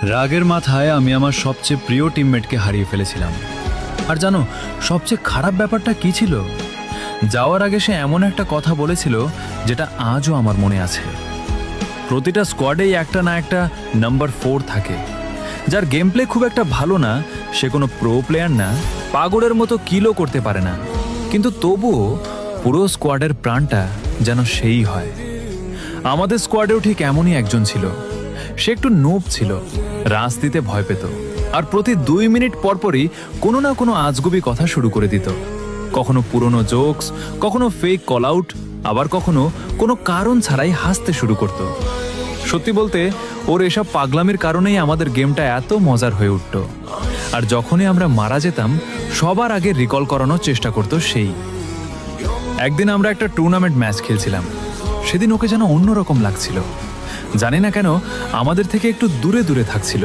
রাগের মাথায় আমি আমার সবচেয়ে প্রিয় টিমমেটকে হারিয়ে ফেলেছিলাম। আর জানো সবচেয়ে খারাপ ব্যাপারটা কি ছিল? যাওয়ার আগে সে এমন একটা কথা বলেছিল যেটা আজও আমার মনে আছে। প্রতিটা স্কোয়াডেই একটা না একটা নাম্বার 4 থাকে, যার গেম প্লে খুব একটা ভালো না, সে কোনো প্রো প্লেয়ার না, পাগলের মতো কিলও করতে পারে না, কিন্তু তবুও পুরো স্কোয়াডের প্রাণটা যেন সেই হয়। আমাদের স্কোয়াডেও ঠিক এমনই একজন ছিল। সে একটু নোব ছিল, রাশ দিতে ভয় পেত, আর প্রতি 2 মিনিট পরপরই কোনো না কোনো আজগুবি কথা শুরু করে দিত। কখনো পুরনো জোকস, কখনো ফেক কল আউট, আবার কখনো কোনো কারণ ছাড়াই হাসতে শুরু করত। সত্যি বলতে ওর এসব পাগলামির কারণেই আমাদের গেমটা এত মজার হয়ে উঠত। আর যখনই আমরা মারা যেতাম সবার আগে রিকল করানোর চেষ্টা করত সেই। একদিন আমরা একটা টুর্নামেন্ট ম্যাচ খেলছিলাম। সেদিন ওকে যেন অন্যরকম লাগছিল। জানি না কেন আমাদের থেকে একটু দূরে দূরে থাকছিল।